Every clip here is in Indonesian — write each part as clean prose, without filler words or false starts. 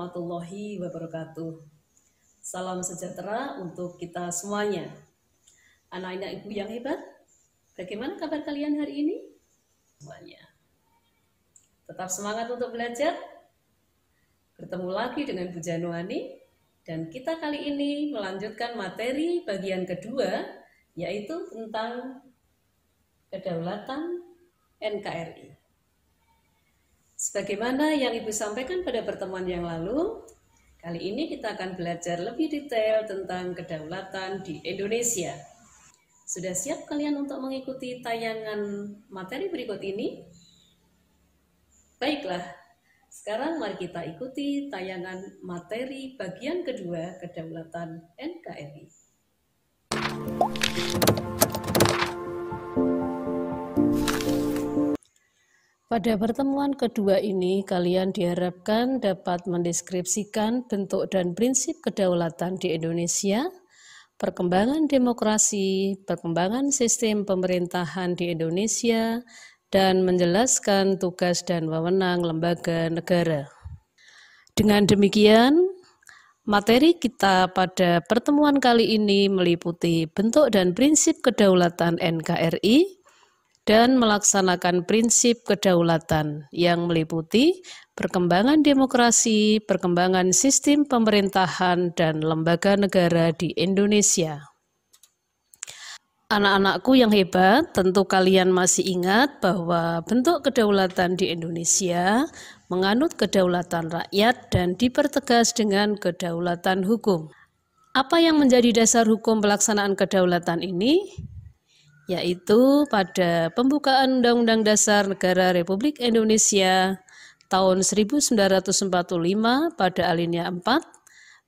warahmatullahi wabarakatuh. Salam sejahtera untuk kita semuanya. Anak-anak ibu yang hebat, bagaimana kabar kalian hari ini? Semuanya. Tetap semangat untuk belajar. Bertemu lagi dengan Bu Januani, dan kita kali ini melanjutkan materi bagian kedua, yaitu tentang kedaulatan NKRI. Sebagaimana yang Ibu sampaikan pada pertemuan yang lalu, kali ini kita akan belajar lebih detail tentang kedaulatan di Indonesia. Sudah siap kalian untuk mengikuti tayangan materi berikut ini? Baiklah, sekarang mari kita ikuti tayangan materi bagian kedua kedaulatan NKRI. Pada pertemuan kedua ini, kalian diharapkan dapat mendeskripsikan bentuk dan prinsip kedaulatan di Indonesia, perkembangan demokrasi, perkembangan sistem pemerintahan di Indonesia, dan menjelaskan tugas dan wewenang lembaga negara. Dengan demikian, materi kita pada pertemuan kali ini meliputi bentuk dan prinsip kedaulatan NKRI, dan melaksanakan prinsip kedaulatan yang meliputi perkembangan demokrasi, perkembangan sistem pemerintahan, dan lembaga negara di Indonesia. Anak-anakku yang hebat, tentu kalian masih ingat bahwa bentuk kedaulatan di Indonesia menganut kedaulatan rakyat dan dipertegas dengan kedaulatan hukum. Apa yang menjadi dasar hukum pelaksanaan kedaulatan ini? Yaitu pada pembukaan Undang-Undang Dasar Negara Republik Indonesia tahun 1945 pada alinea 4,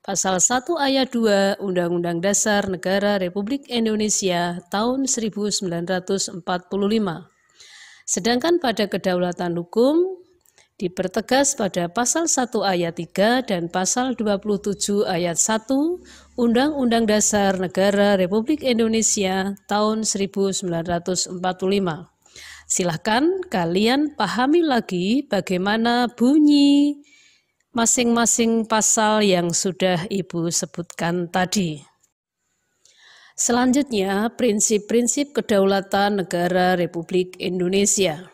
pasal 1 ayat 2 Undang-Undang Dasar Negara Republik Indonesia tahun 1945. Sedangkan pada kedaulatan hukum dipertegas pada pasal 1 ayat 3 dan pasal 27 ayat 1 Undang-Undang Dasar Negara Republik Indonesia tahun 1945. Silahkan kalian pahami lagi bagaimana bunyi masing-masing pasal yang sudah Ibu sebutkan tadi. Selanjutnya, prinsip-prinsip kedaulatan negara Republik Indonesia.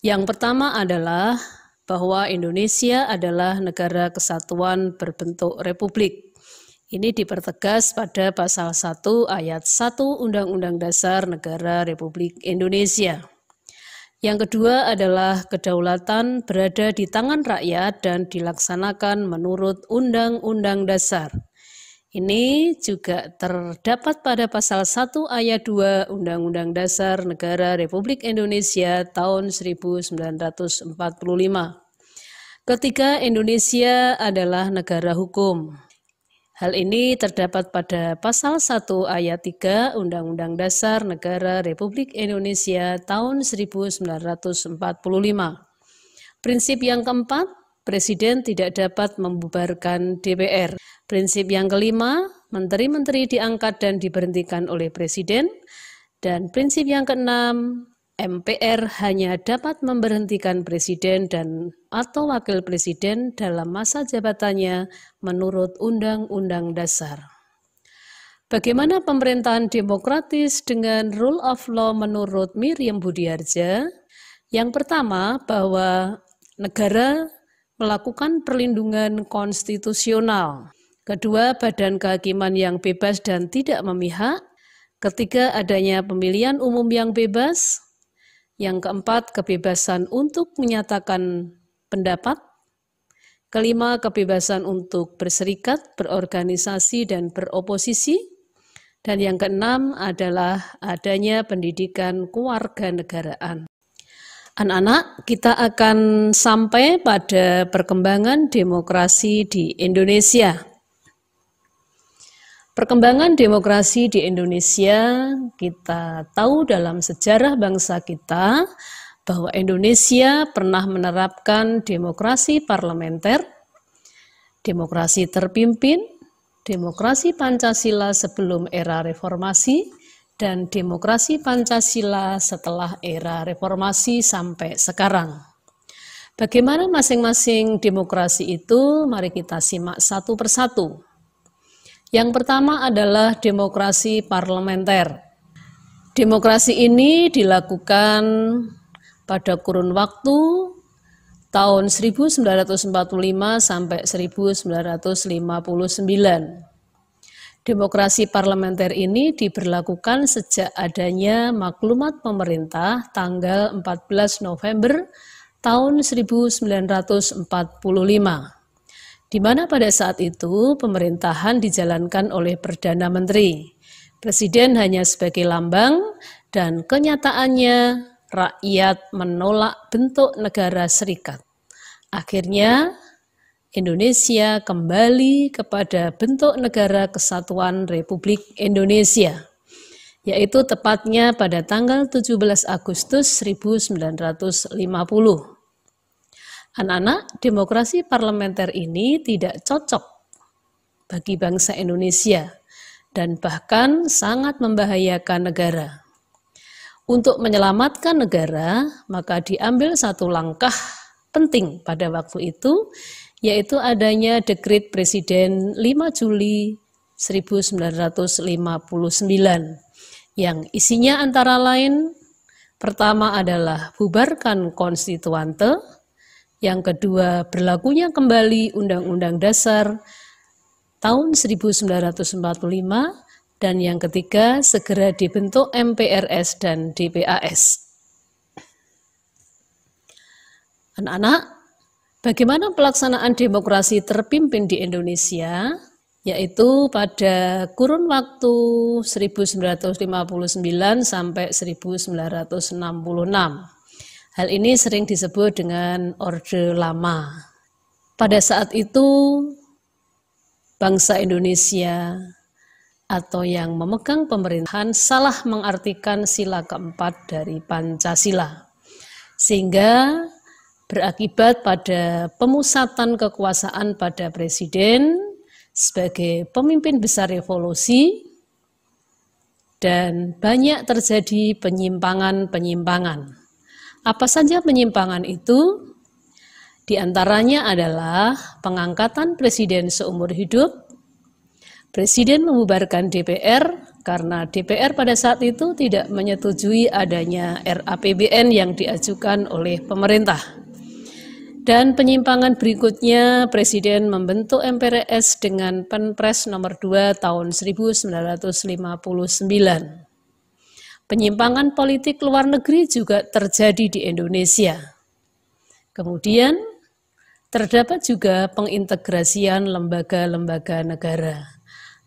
Yang pertama adalah bahwa Indonesia adalah negara kesatuan berbentuk republik. Ini dipertegas pada pasal 1 ayat 1 Undang-Undang Dasar Negara Republik Indonesia. Yang kedua adalah kedaulatan berada di tangan rakyat dan dilaksanakan menurut Undang-Undang Dasar. Ini juga terdapat pada pasal 1 ayat 2 Undang-Undang Dasar Negara Republik Indonesia tahun 1945. Ketiga, Indonesia adalah negara hukum. Hal ini terdapat pada pasal 1 ayat 3 Undang-Undang Dasar Negara Republik Indonesia tahun 1945. Prinsip yang keempat, Presiden tidak dapat membubarkan DPR. Prinsip yang kelima, menteri-menteri diangkat dan diberhentikan oleh Presiden. Dan prinsip yang keenam, MPR hanya dapat memberhentikan Presiden dan atau Wakil Presiden dalam masa jabatannya menurut Undang-Undang Dasar. Bagaimana pemerintahan demokratis dengan rule of law menurut Miriam Budiardja? Yang pertama, bahwa negara melakukan perlindungan konstitusional. Kedua, badan kehakiman yang bebas dan tidak memihak. Ketiga, adanya pemilihan umum yang bebas. Yang keempat, kebebasan untuk menyatakan pendapat. Kelima, kebebasan untuk berserikat, berorganisasi, dan beroposisi. Dan yang keenam adalah adanya pendidikan kewarganegaraan. Anak-anak, kita akan sampai pada perkembangan demokrasi di Indonesia. Perkembangan demokrasi di Indonesia, kita tahu dalam sejarah bangsa kita bahwa Indonesia pernah menerapkan demokrasi parlementer, demokrasi terpimpin, demokrasi Pancasila sebelum era reformasi, dan demokrasi Pancasila setelah era reformasi sampai sekarang. Bagaimana masing-masing demokrasi itu? Mari kita simak satu persatu. Yang pertama adalah demokrasi parlementer. Demokrasi ini dilakukan pada kurun waktu tahun 1945 sampai 1959. Demokrasi parlementer ini diberlakukan sejak adanya maklumat pemerintah tanggal 14 November tahun 1945, di mana pada saat itu pemerintahan dijalankan oleh Perdana Menteri. Presiden hanya sebagai lambang dan kenyataannya rakyat menolak bentuk negara serikat. Akhirnya Indonesia kembali kepada bentuk negara kesatuan Republik Indonesia, yaitu tepatnya pada tanggal 17 Agustus 1950. Anak-anak, demokrasi parlementer ini tidak cocok bagi bangsa Indonesia dan bahkan sangat membahayakan negara. Untuk menyelamatkan negara, maka diambil satu langkah penting pada waktu itu, yaitu adanya Dekret Presiden 5 Juli 1959 yang isinya antara lain, pertama adalah bubarkan konstituante, yang kedua berlakunya kembali Undang-Undang Dasar tahun 1945, dan yang ketiga segera dibentuk MPRS dan DPAS. Anak-anak, bagaimana pelaksanaan demokrasi terpimpin di Indonesia, yaitu pada kurun waktu 1959 sampai 1966. Hal ini sering disebut dengan Orde Lama. Pada saat itu, bangsa Indonesia atau yang memegang pemerintahan salah mengartikan sila keempat dari Pancasila, sehingga berakibat pada pemusatan kekuasaan pada presiden sebagai pemimpin besar revolusi, dan banyak terjadi penyimpangan-penyimpangan. Apa saja penyimpangan itu? Di antaranya adalah pengangkatan presiden seumur hidup, presiden membubarkan DPR karena DPR pada saat itu tidak menyetujui adanya RAPBN yang diajukan oleh pemerintah. Dan penyimpangan berikutnya, Presiden membentuk MPRS dengan Perpres nomor 2 tahun 1959. Penyimpangan politik luar negeri juga terjadi di Indonesia. Kemudian, terdapat juga pengintegrasian lembaga-lembaga negara.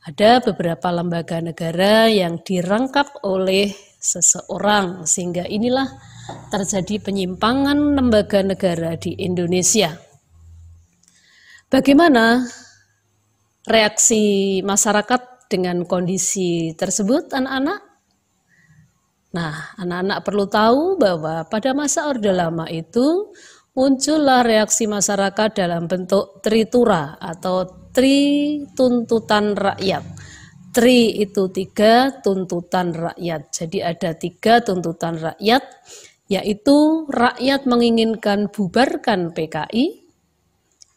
Ada beberapa lembaga negara yang dirangkap oleh seseorang, sehingga inilah terjadi penyimpangan lembaga negara di Indonesia. Bagaimana reaksi masyarakat dengan kondisi tersebut, anak-anak? Nah, anak-anak perlu tahu bahwa pada masa Orde Lama itu muncullah reaksi masyarakat dalam bentuk tritura atau tri tuntutan rakyat. Tri itu 3, tuntutan rakyat. Jadi ada 3 tuntutan rakyat, yaitu rakyat menginginkan bubarkan PKI,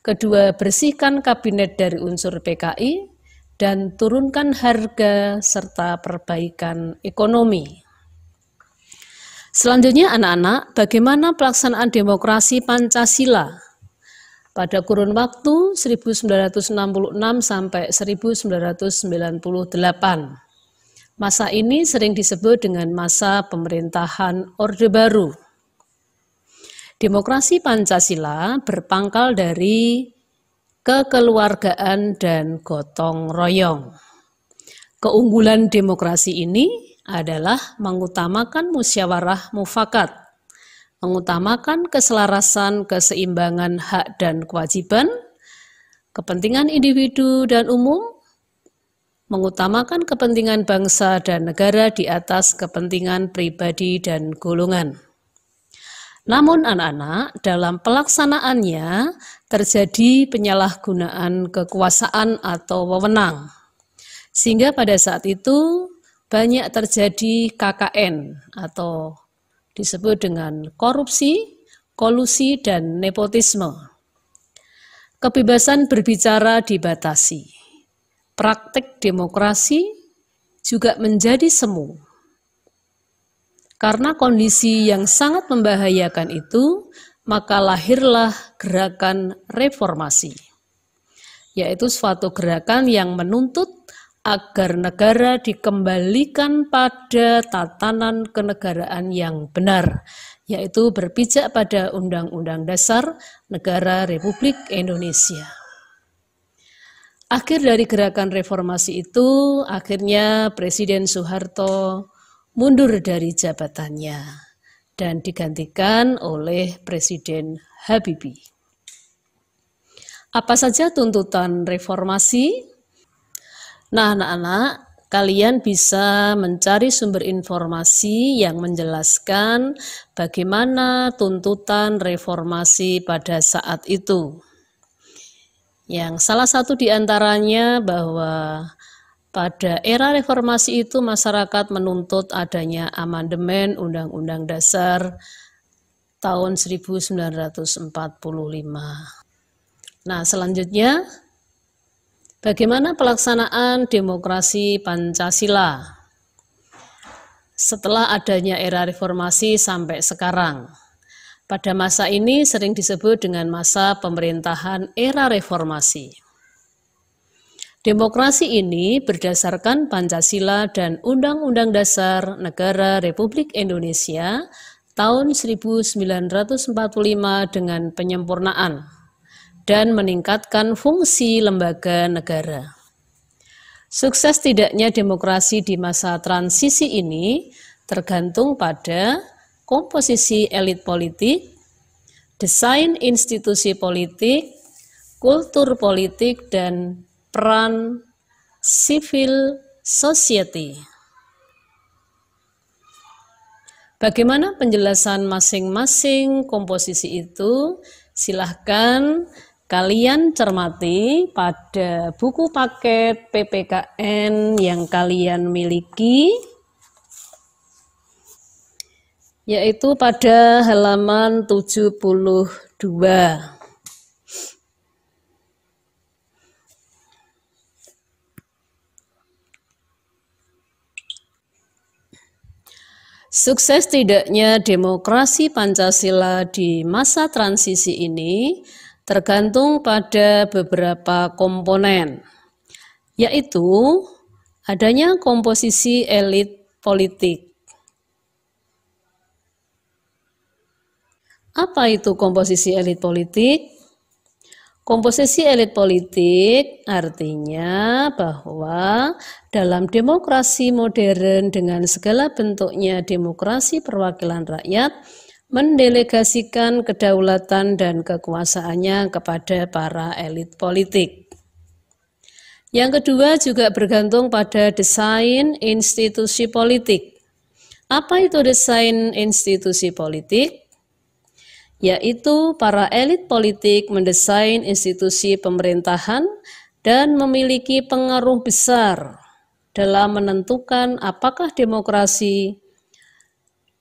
kedua bersihkan kabinet dari unsur PKI, dan turunkan harga serta perbaikan ekonomi. Selanjutnya anak-anak, bagaimana pelaksanaan demokrasi Pancasila pada kurun waktu 1966 sampai 1998. Masa ini sering disebut dengan masa pemerintahan Orde Baru. Demokrasi Pancasila berpangkal dari kekeluargaan dan gotong royong. Keunggulan demokrasi ini adalah mengutamakan musyawarah mufakat, mengutamakan keselarasan, keseimbangan hak dan kewajiban, kepentingan individu dan umum, mengutamakan kepentingan bangsa dan negara di atas kepentingan pribadi dan golongan. Namun anak-anak, dalam pelaksanaannya terjadi penyalahgunaan kekuasaan atau wewenang. Sehingga pada saat itu banyak terjadi KKN atau disebut dengan korupsi, kolusi dan nepotisme. Kebebasan berbicara dibatasi. Praktik demokrasi juga menjadi semu. Karena kondisi yang sangat membahayakan itu, maka lahirlah gerakan reformasi, yaitu suatu gerakan yang menuntut agar negara dikembalikan pada tatanan kenegaraan yang benar, yaitu berpijak pada Undang-Undang Dasar Negara Republik Indonesia. Akhir dari gerakan reformasi itu, akhirnya Presiden Soeharto mundur dari jabatannya dan digantikan oleh Presiden Habibie. Apa saja tuntutan reformasi? Nah, anak-anak, kalian bisa mencari sumber informasi yang menjelaskan bagaimana tuntutan reformasi pada saat itu. Yang salah satu diantaranya bahwa pada era reformasi itu masyarakat menuntut adanya amandemen Undang-Undang Dasar tahun 1945. Nah, selanjutnya, bagaimana pelaksanaan demokrasi Pancasila setelah adanya era reformasi sampai sekarang? Pada masa ini sering disebut dengan masa pemerintahan era reformasi. Demokrasi ini berdasarkan Pancasila dan Undang-Undang Dasar Negara Republik Indonesia tahun 1945 dengan penyempurnaan dan meningkatkan fungsi lembaga negara. Sukses tidaknya demokrasi di masa transisi ini tergantung pada komposisi elit politik, desain institusi politik, kultur politik, dan peran civil society. Bagaimana penjelasan masing-masing komposisi itu? Silahkan kalian cermati pada buku paket PPKN yang kalian miliki, yaitu pada halaman 72. Sukses tidaknya demokrasi Pancasila di masa transisi ini tergantung pada beberapa komponen, yaitu adanya komposisi elit politik. Apa itu komposisi elit politik? Komposisi elit politik artinya bahwa dalam demokrasi modern dengan segala bentuknya demokrasi perwakilan rakyat mendelegasikan kedaulatan dan kekuasaannya kepada para elit politik. Yang kedua juga bergantung pada desain institusi politik. Apa itu desain institusi politik? Yaitu para elit politik mendesain institusi pemerintahan dan memiliki pengaruh besar dalam menentukan apakah demokrasi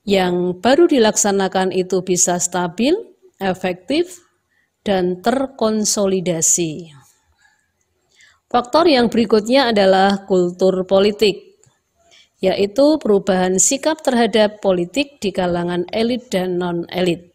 yang baru dilaksanakan itu bisa stabil, efektif, dan terkonsolidasi. Faktor yang berikutnya adalah kultur politik, yaitu perubahan sikap terhadap politik di kalangan elit dan non-elit.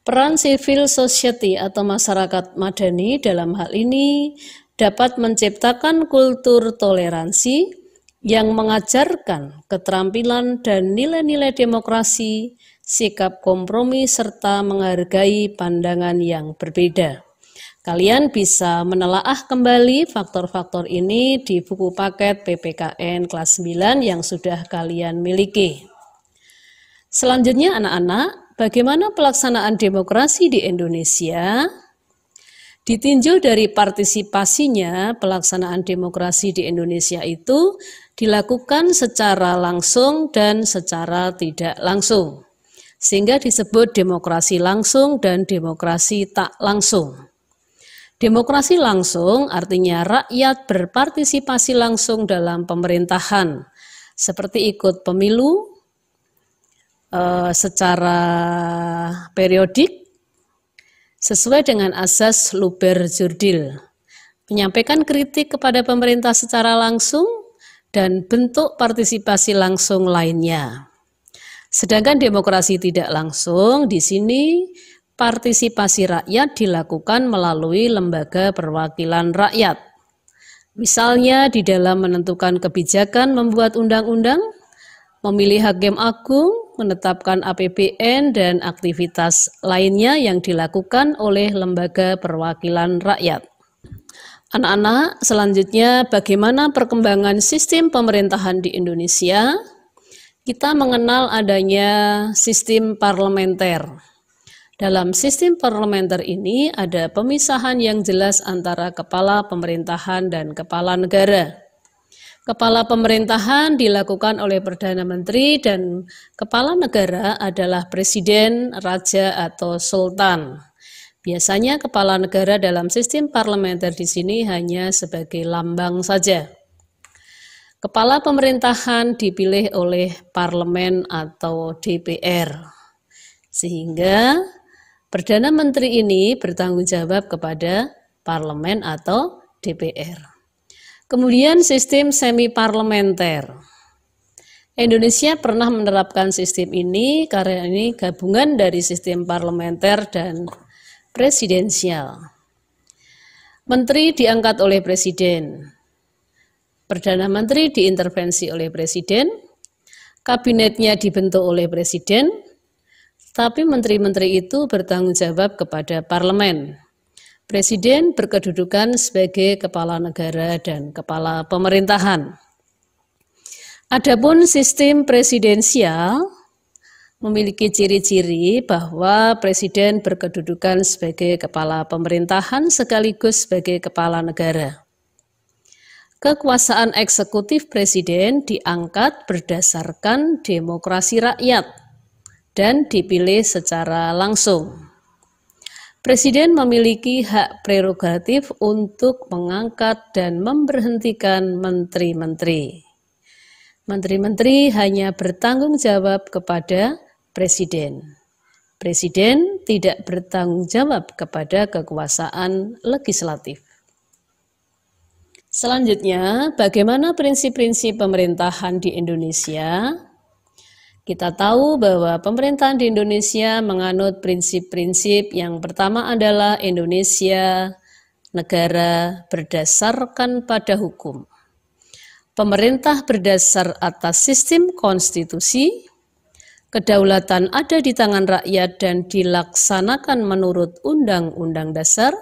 Peran civil society atau masyarakat madani dalam hal ini dapat menciptakan kultur toleransi yang mengajarkan keterampilan dan nilai-nilai demokrasi, sikap kompromi, serta menghargai pandangan yang berbeda. Kalian bisa menelaah kembali faktor-faktor ini di buku paket PPKN kelas 9 yang sudah kalian miliki. Selanjutnya anak-anak, bagaimana pelaksanaan demokrasi di Indonesia? Ditinjau dari partisipasinya, pelaksanaan demokrasi di Indonesia itu dilakukan secara langsung dan secara tidak langsung, sehingga disebut demokrasi langsung dan demokrasi tak langsung. Demokrasi langsung artinya rakyat berpartisipasi langsung dalam pemerintahan, seperti ikut pemilu, secara periodik sesuai dengan asas Luber-Jurdil, menyampaikan kritik kepada pemerintah secara langsung dan bentuk partisipasi langsung lainnya. Sedangkan demokrasi tidak langsung, di sini partisipasi rakyat dilakukan melalui lembaga perwakilan rakyat. Misalnya di dalam menentukan kebijakan membuat undang-undang, memilih hakim agung, menetapkan APBN, dan aktivitas lainnya yang dilakukan oleh lembaga perwakilan rakyat. Anak-anak, selanjutnya bagaimana perkembangan sistem pemerintahan di Indonesia? Kita mengenal adanya sistem parlementer. Dalam sistem parlementer ini ada pemisahan yang jelas antara kepala pemerintahan dan kepala negara. Kepala pemerintahan dilakukan oleh Perdana Menteri dan kepala negara adalah presiden, raja, atau sultan. Biasanya kepala negara dalam sistem parlementer di sini hanya sebagai lambang saja. Kepala pemerintahan dipilih oleh parlemen atau DPR. Sehingga Perdana Menteri ini bertanggung jawab kepada parlemen atau DPR. Kemudian sistem semi-parlementer. Indonesia pernah menerapkan sistem ini karena ini gabungan dari sistem parlementer dan presidensial. Menteri diangkat oleh presiden. Perdana Menteri diintervensi oleh presiden. Kabinetnya dibentuk oleh presiden. Tapi menteri-menteri itu bertanggung jawab kepada parlemen. Presiden berkedudukan sebagai kepala negara dan kepala pemerintahan. Adapun sistem presidensial memiliki ciri-ciri bahwa presiden berkedudukan sebagai kepala pemerintahan sekaligus sebagai kepala negara. Kekuasaan eksekutif presiden diangkat berdasarkan demokrasi rakyat dan dipilih secara langsung. Presiden memiliki hak prerogatif untuk mengangkat dan memberhentikan menteri-menteri. Menteri-menteri hanya bertanggung jawab kepada presiden. Presiden tidak bertanggung jawab kepada kekuasaan legislatif. Selanjutnya, bagaimana prinsip-prinsip pemerintahan di Indonesia? Kita tahu bahwa pemerintahan di Indonesia menganut prinsip-prinsip. Yang pertama adalah Indonesia negara berdasarkan pada hukum. Pemerintah berdasar atas sistem konstitusi, kedaulatan ada di tangan rakyat dan dilaksanakan menurut Undang-Undang Dasar.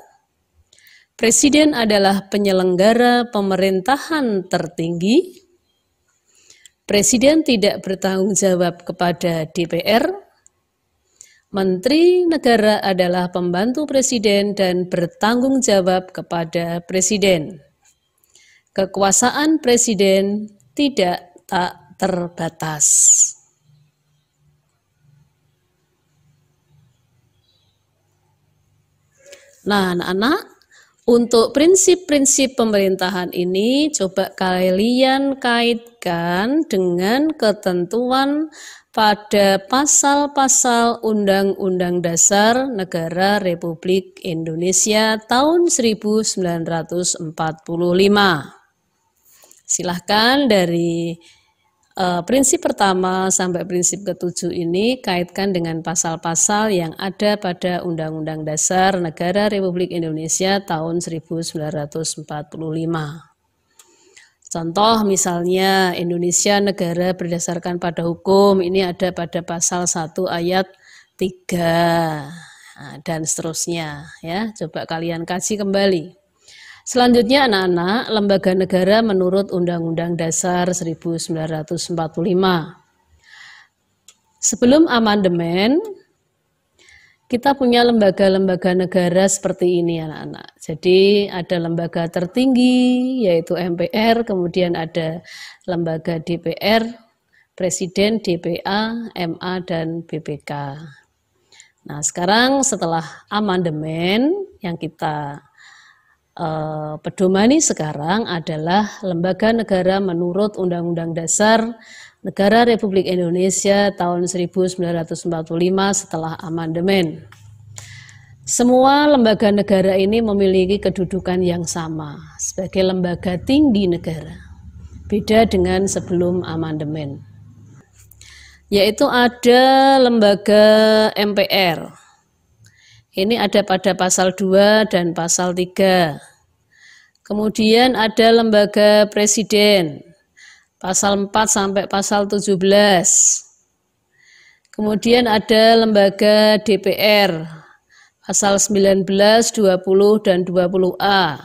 Presiden adalah penyelenggara pemerintahan tertinggi. Presiden tidak bertanggung jawab kepada DPR. Menteri negara adalah pembantu presiden dan bertanggung jawab kepada presiden. Kekuasaan presiden tidak tak terbatas. Nah, anak-anak, untuk prinsip-prinsip pemerintahan ini coba kalian kaitkan dengan ketentuan pada pasal-pasal Undang-Undang Dasar Negara Republik Indonesia tahun 1945. Silahkan dari prinsip pertama sampai prinsip ketujuh ini kaitkan dengan pasal-pasal yang ada pada Undang-Undang Dasar Negara Republik Indonesia tahun 1945. Contoh misalnya Indonesia negara berdasarkan pada hukum, ini ada pada pasal 1 ayat 3 dan seterusnya ya. Coba kalian kaji kembali. Selanjutnya anak-anak, lembaga negara menurut Undang-Undang Dasar 1945. Sebelum amandemen, kita punya lembaga-lembaga negara seperti ini anak-anak. Jadi ada lembaga tertinggi yaitu MPR, kemudian ada lembaga DPR, Presiden, DPA, MA, dan BPK. Nah sekarang setelah amandemen yang kita pedomani sekarang adalah lembaga negara menurut Undang-Undang Dasar Negara Republik Indonesia tahun 1945 setelah amandemen. Semua lembaga negara ini memiliki kedudukan yang sama sebagai lembaga tinggi negara, beda dengan sebelum amandemen. Yaitu ada lembaga MPR. Ini ada pada pasal 2 dan pasal 3. Kemudian ada lembaga presiden, pasal 4 sampai pasal 17. Kemudian ada lembaga DPR, pasal 19, 20, dan 20A.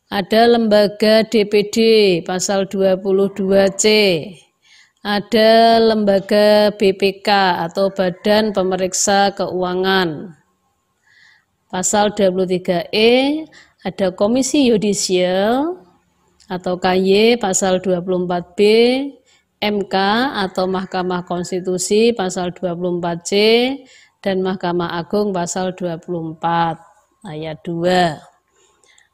Ada lembaga DPD, pasal 22C. Ada lembaga BPK atau Badan Pemeriksa Keuangan. Pasal 23E, ada Komisi Yudisial atau KY pasal 24B, MK atau Mahkamah Konstitusi pasal 24C, dan Mahkamah Agung pasal 24 ayat 2.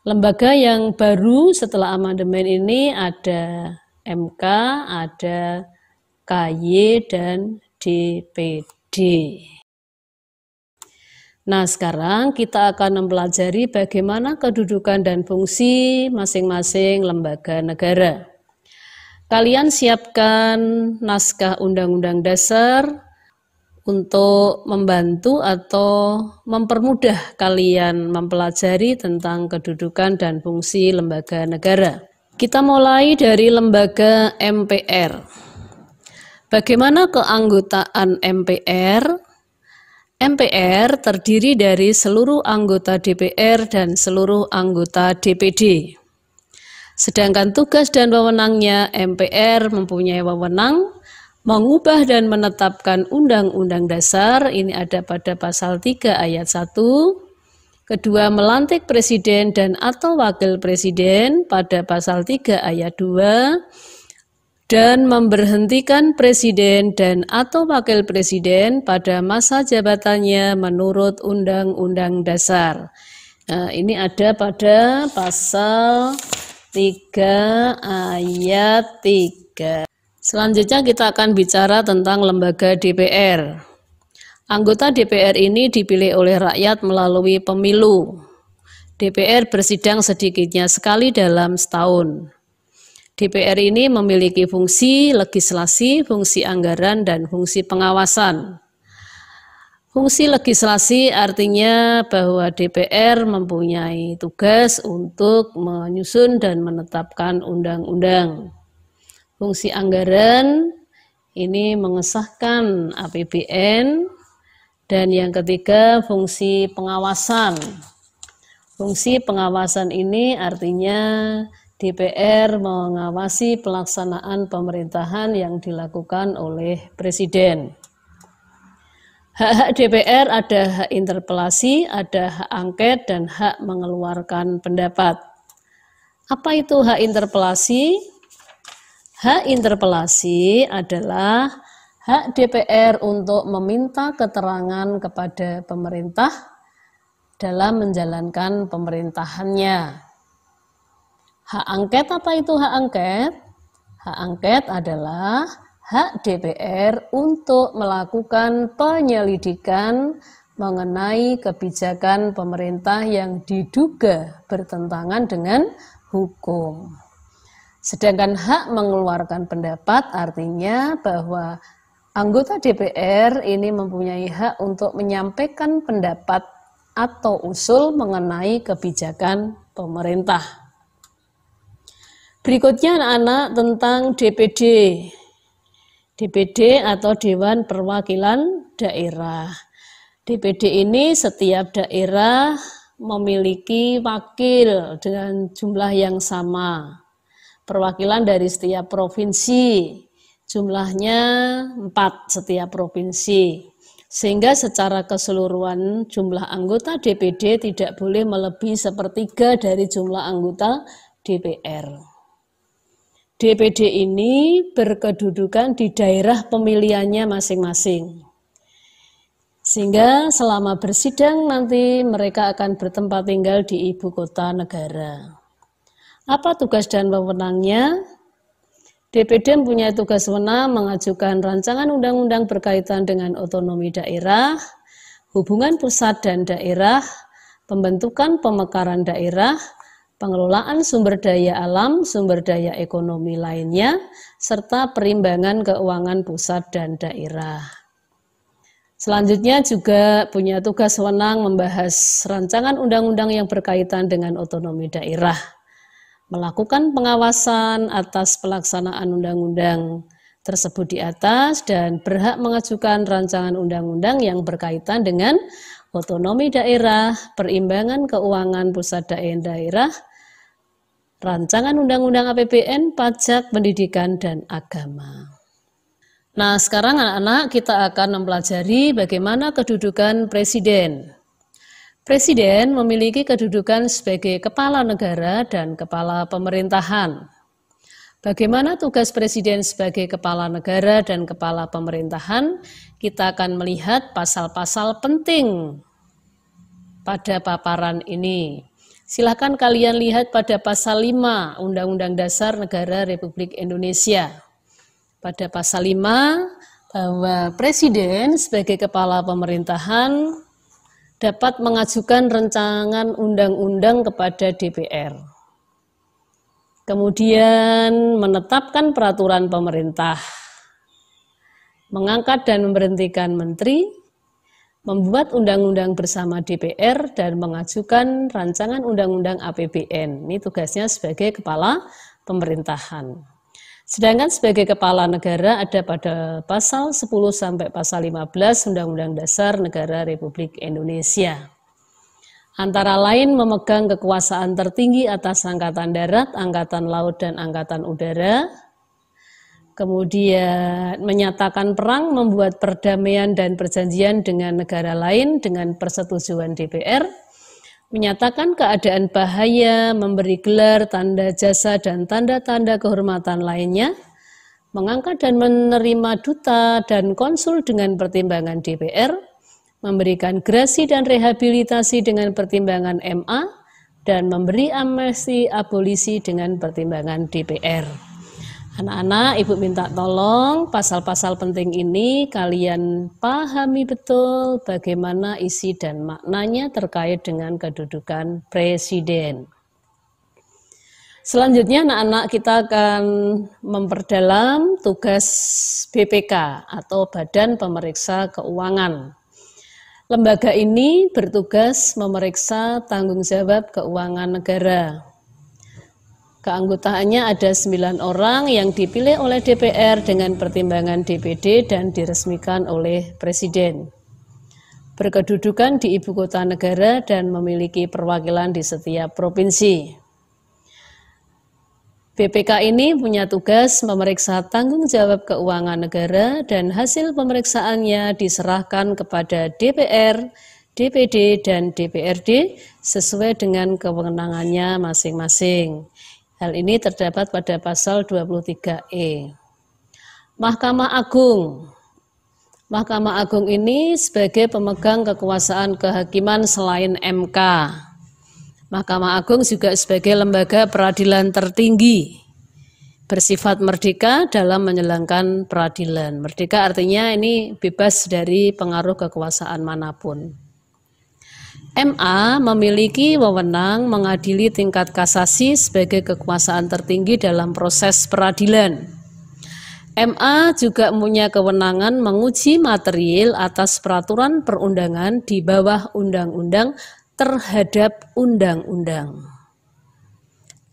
Lembaga yang baru setelah amandemen ini ada MK, ada KY, dan DPD. Nah, sekarang kita akan mempelajari bagaimana kedudukan dan fungsi masing-masing lembaga negara. Kalian siapkan naskah Undang-Undang Dasar untuk membantu atau mempermudah kalian mempelajari tentang kedudukan dan fungsi lembaga negara. Kita mulai dari lembaga MPR. Bagaimana keanggotaan MPR? MPR terdiri dari seluruh anggota DPR dan seluruh anggota DPD. Sedangkan tugas dan wewenangnya, MPR mempunyai wewenang mengubah dan menetapkan undang-undang dasar, ini ada pada pasal 3 ayat 1. Kedua, melantik presiden dan atau wakil presiden pada pasal 3 ayat 2. Dan memberhentikan presiden dan atau wakil presiden pada masa jabatannya menurut Undang-Undang Dasar. Nah, ini ada pada pasal 3 ayat 3. Selanjutnya kita akan bicara tentang lembaga DPR. Anggota DPR ini dipilih oleh rakyat melalui pemilu. DPR bersidang sedikitnya sekali dalam setahun. DPR ini memiliki fungsi legislasi, fungsi anggaran, dan fungsi pengawasan. Fungsi legislasi artinya bahwa DPR mempunyai tugas untuk menyusun dan menetapkan undang-undang. Fungsi anggaran ini mengesahkan APBN, dan yang ketiga fungsi pengawasan. Fungsi pengawasan ini artinya DPR mengawasi pelaksanaan pemerintahan yang dilakukan oleh presiden. Hak-hak DPR ada hak interpelasi, ada hak angket, dan hak mengeluarkan pendapat. Apa itu hak interpelasi? Hak interpelasi adalah hak DPR untuk meminta keterangan kepada pemerintah dalam menjalankan pemerintahannya. Hak angket, apa itu hak angket? Hak angket adalah hak DPR untuk melakukan penyelidikan mengenai kebijakan pemerintah yang diduga bertentangan dengan hukum. Sedangkan hak mengeluarkan pendapat artinya bahwa anggota DPR ini mempunyai hak untuk menyampaikan pendapat atau usul mengenai kebijakan pemerintah. Berikutnya anak-anak tentang DPD. DPD atau Dewan Perwakilan Daerah. DPD ini setiap daerah memiliki wakil dengan jumlah yang sama. Perwakilan dari setiap provinsi, jumlahnya 4 setiap provinsi. Sehingga secara keseluruhan jumlah anggota DPD tidak boleh melebihi 1/3 dari jumlah anggota DPR. DPD ini berkedudukan di daerah pemilihannya masing-masing. Sehingga selama bersidang nanti mereka akan bertempat tinggal di ibu kota negara. Apa tugas dan wewenangnya? DPD mempunyai tugas wewenang mengajukan rancangan undang-undang berkaitan dengan otonomi daerah, hubungan pusat dan daerah, pembentukan pemekaran daerah, pengelolaan sumber daya alam, sumber daya ekonomi lainnya, serta perimbangan keuangan pusat dan daerah. Selanjutnya juga punya tugas wewenang membahas rancangan undang-undang yang berkaitan dengan otonomi daerah, melakukan pengawasan atas pelaksanaan undang-undang tersebut di atas, dan berhak mengajukan rancangan undang-undang yang berkaitan dengan otonomi daerah, perimbangan keuangan pusat dan daerah, rancangan undang-undang APBN, pajak, pendidikan, dan agama. Nah, sekarang anak-anak kita akan mempelajari bagaimana kedudukan presiden. Presiden memiliki kedudukan sebagai kepala negara dan kepala pemerintahan. Bagaimana tugas presiden sebagai kepala negara dan kepala pemerintahan? Kita akan melihat pasal-pasal penting pada paparan ini. Silakan kalian lihat pada pasal 5 Undang-Undang Dasar Negara Republik Indonesia. Pada pasal 5, bahwa presiden sebagai kepala pemerintahan dapat mengajukan rancangan undang-undang kepada DPR. Kemudian menetapkan peraturan pemerintah, mengangkat dan memberhentikan menteri, membuat undang-undang bersama DPR, dan mengajukan rancangan undang-undang APBN. Ini tugasnya sebagai kepala pemerintahan. Sedangkan sebagai kepala negara ada pada pasal 10 sampai pasal 15 Undang-Undang Dasar Negara Republik Indonesia. Antara lain memegang kekuasaan tertinggi atas Angkatan Darat, Angkatan Laut, dan Angkatan Udara. Kemudian menyatakan perang, membuat perdamaian dan perjanjian dengan negara lain dengan persetujuan DPR. Menyatakan keadaan bahaya, memberi gelar, tanda jasa, dan tanda-tanda kehormatan lainnya, mengangkat dan menerima duta dan konsul dengan pertimbangan DPR, memberikan grasi dan rehabilitasi dengan pertimbangan MA, dan memberi amnesti abolisi dengan pertimbangan DPR. Anak-anak, Ibu minta tolong pasal-pasal penting ini kalian pahami betul bagaimana isi dan maknanya terkait dengan kedudukan presiden. Selanjutnya anak-anak kita akan memperdalam tugas BPK atau Badan Pemeriksa Keuangan. Lembaga ini bertugas memeriksa tanggung jawab keuangan negara. Keanggotaannya ada 9 orang yang dipilih oleh DPR dengan pertimbangan DPD dan diresmikan oleh Presiden. Berkedudukan di ibu kota negara dan memiliki perwakilan di setiap provinsi. BPK ini punya tugas memeriksa tanggung jawab keuangan negara dan hasil pemeriksaannya diserahkan kepada DPR, DPD, dan DPRD sesuai dengan kewenangannya masing-masing. Hal ini terdapat pada pasal 23E. Mahkamah Agung. Mahkamah Agung ini sebagai pemegang kekuasaan kehakiman selain MK. Mahkamah Agung juga sebagai lembaga peradilan tertinggi, bersifat merdeka dalam menjalankan peradilan. Merdeka artinya ini bebas dari pengaruh kekuasaan manapun. MA memiliki wewenang mengadili tingkat kasasi sebagai kekuasaan tertinggi dalam proses peradilan. MA juga punya kewenangan menguji material atas peraturan perundangan di bawah undang-undang terhadap undang-undang.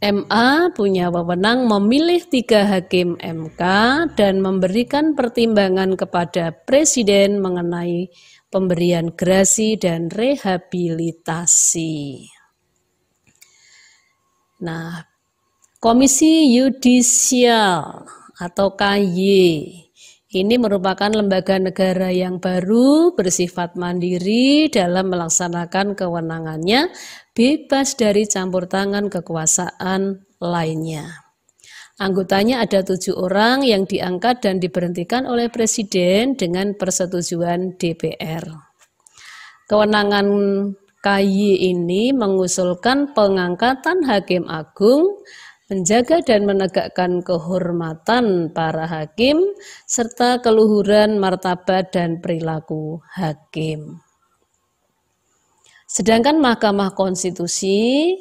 MA punya wewenang memilih 3 hakim MK dan memberikan pertimbangan kepada Presiden mengenai pemberian grasi dan rehabilitasi. Nah, Komisi Yudisial atau KY ini merupakan lembaga negara yang baru bersifat mandiri dalam melaksanakan kewenangannya bebas dari campur tangan kekuasaan lainnya. Anggotanya ada 7 orang yang diangkat dan diberhentikan oleh Presiden dengan persetujuan DPR. Kewenangan KY ini mengusulkan pengangkatan Hakim Agung, menjaga dan menegakkan kehormatan para hakim, serta keluhuran martabat dan perilaku hakim. Sedangkan Mahkamah Konstitusi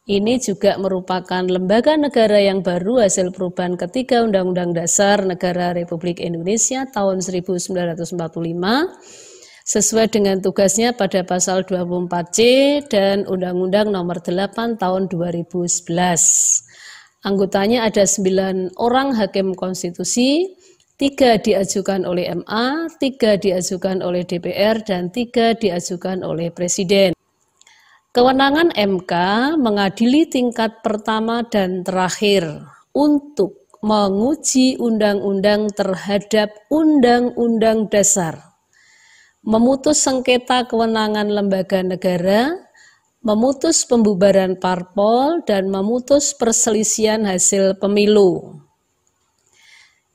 ini juga merupakan lembaga negara yang baru hasil perubahan ketiga Undang-Undang Dasar Negara Republik Indonesia tahun 1945 sesuai dengan tugasnya pada pasal 24C dan Undang-Undang Nomor 8 tahun 2011. Anggotanya ada 9 orang hakim konstitusi, 3 diajukan oleh MA, 3 diajukan oleh DPR, dan 3 diajukan oleh Presiden. Kewenangan MK mengadili tingkat pertama dan terakhir untuk menguji undang-undang terhadap undang-undang dasar, memutus sengketa kewenangan lembaga negara, memutus pembubaran parpol, dan memutus perselisihan hasil pemilu.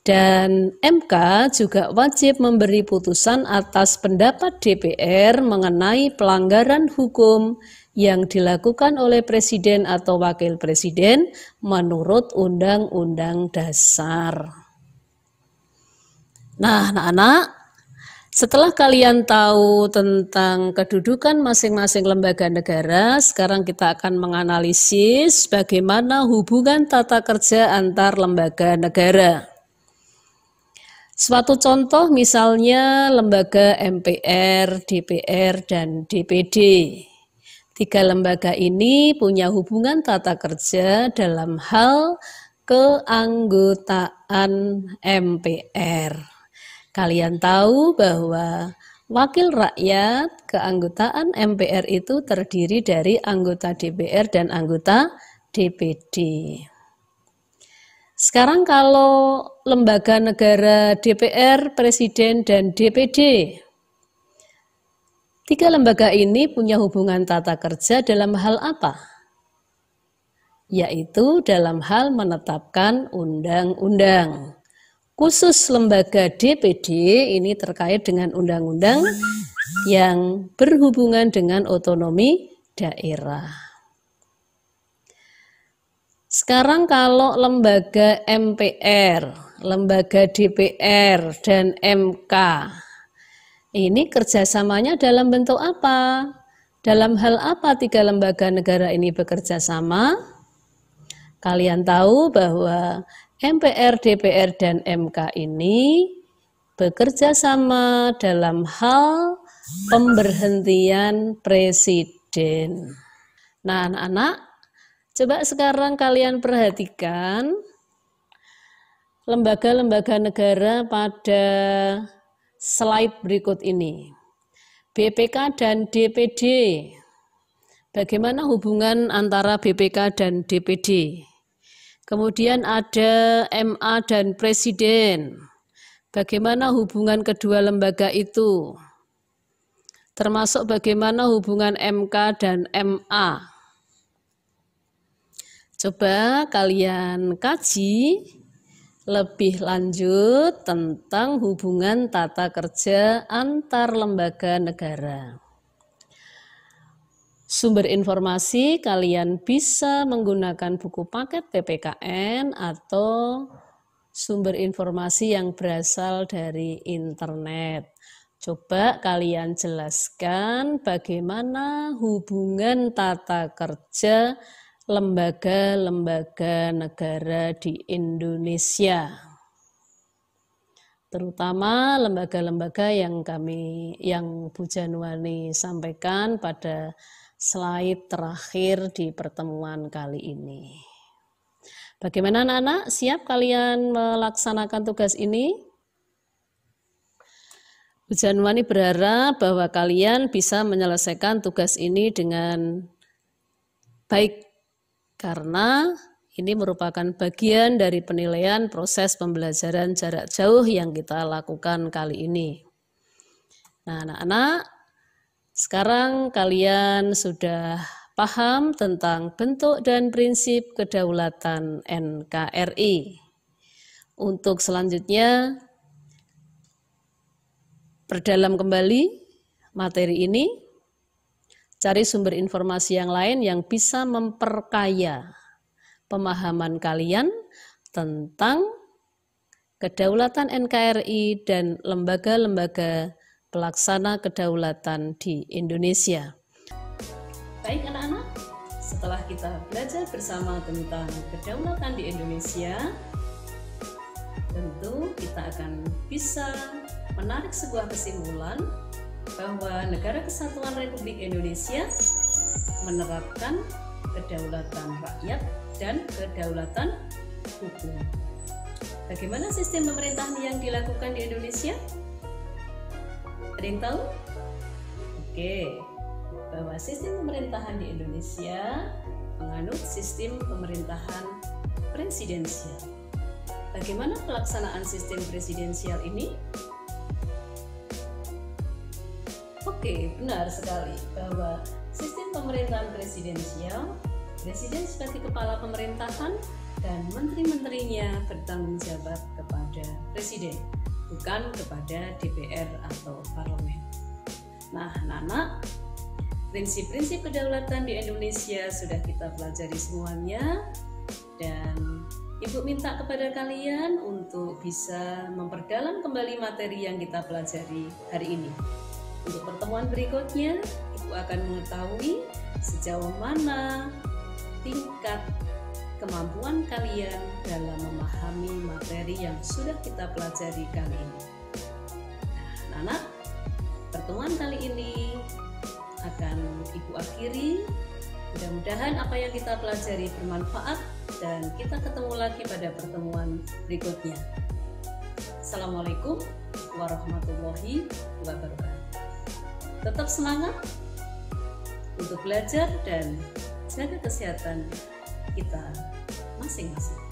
Dan MK juga wajib memberi putusan atas pendapat DPR mengenai pelanggaran hukum yang dilakukan oleh Presiden atau Wakil Presiden menurut Undang-Undang Dasar. Nah, anak-anak, setelah kalian tahu tentang kedudukan masing-masing lembaga negara, sekarang kita akan menganalisis bagaimana hubungan tata kerja antar lembaga negara. Suatu contoh misalnya lembaga MPR, DPR, dan DPD. 3 lembaga ini punya hubungan tata kerja dalam hal keanggotaan MPR. Kalian tahu bahwa wakil rakyat keanggotaan MPR itu terdiri dari anggota DPR dan anggota DPD. Sekarang kalau lembaga negara DPR, Presiden, dan DPD, 3 lembaga ini punya hubungan tata kerja dalam hal apa? Yaitu dalam hal menetapkan undang-undang. Khusus lembaga DPD ini terkait dengan undang-undang yang berhubungan dengan otonomi daerah. Sekarang kalau lembaga MPR, lembaga DPR, dan MK, ini kerjasamanya dalam bentuk apa? Dalam hal apa 3 lembaga negara ini bekerja sama? Kalian tahu bahwa MPR, DPR, dan MK ini bekerja sama dalam hal pemberhentian presiden. Nah, anak-anak, coba sekarang kalian perhatikan lembaga-lembaga negara pada slide berikut ini. BPK dan DPD. Bagaimana hubungan antara BPK dan DPD? Kemudian ada MA dan Presiden. Bagaimana hubungan kedua lembaga itu? Termasuk bagaimana hubungan MK dan MA. Coba kalian kaji lebih lanjut tentang hubungan tata kerja antar lembaga negara. Sumber informasi kalian bisa menggunakan buku paket PPKN atau sumber informasi yang berasal dari internet. Coba kalian jelaskan bagaimana hubungan tata kerja lembaga-lembaga negara di Indonesia. Terutama lembaga-lembaga yang Bu Januani sampaikan pada slide terakhir di pertemuan kali ini. Bagaimana anak-anak? Siap kalian melaksanakan tugas ini? Bu Januani berharap bahwa kalian bisa menyelesaikan tugas ini dengan baik, karena ini merupakan bagian dari penilaian proses pembelajaran jarak jauh yang kita lakukan kali ini. Nah, anak-anak, sekarang kalian sudah paham tentang bentuk dan prinsip kedaulatan NKRI. Untuk selanjutnya, perdalam kembali materi ini, cari sumber informasi yang lain yang bisa memperkaya pemahaman kalian tentang kedaulatan NKRI dan lembaga-lembaga pelaksana kedaulatan di Indonesia. Baik anak-anak, setelah kita belajar bersama tentang kedaulatan di Indonesia, tentu kita akan bisa menarik sebuah kesimpulan bahwa Negara Kesatuan Republik Indonesia menerapkan kedaulatan rakyat dan kedaulatan hukum. Bagaimana sistem pemerintahan yang dilakukan di Indonesia? Ada yang tahu? Oke, bahwa sistem pemerintahan di Indonesia menganut sistem pemerintahan presidensial. Bagaimana pelaksanaan sistem presidensial ini? Oke, benar sekali bahwa sistem pemerintahan presidensial, presiden sebagai kepala pemerintahan dan menteri-menterinya bertanggung jawab kepada presiden, bukan kepada DPR atau parlemen. Nah, anak-anak, prinsip-prinsip kedaulatan di Indonesia sudah kita pelajari semuanya, dan Ibu minta kepada kalian untuk bisa memperdalam kembali materi yang kita pelajari hari ini. Untuk pertemuan berikutnya, Ibu akan mengetahui sejauh mana tingkat kemampuan kalian dalam memahami materi yang sudah kita pelajari kali ini. Nah, anak, pertemuan kali ini akan Ibu akhiri. Mudah-mudahan apa yang kita pelajari bermanfaat dan kita ketemu lagi pada pertemuan berikutnya. Assalamualaikum warahmatullahi wabarakatuh. Tetap semangat untuk belajar dan jaga kesehatan kita masing-masing.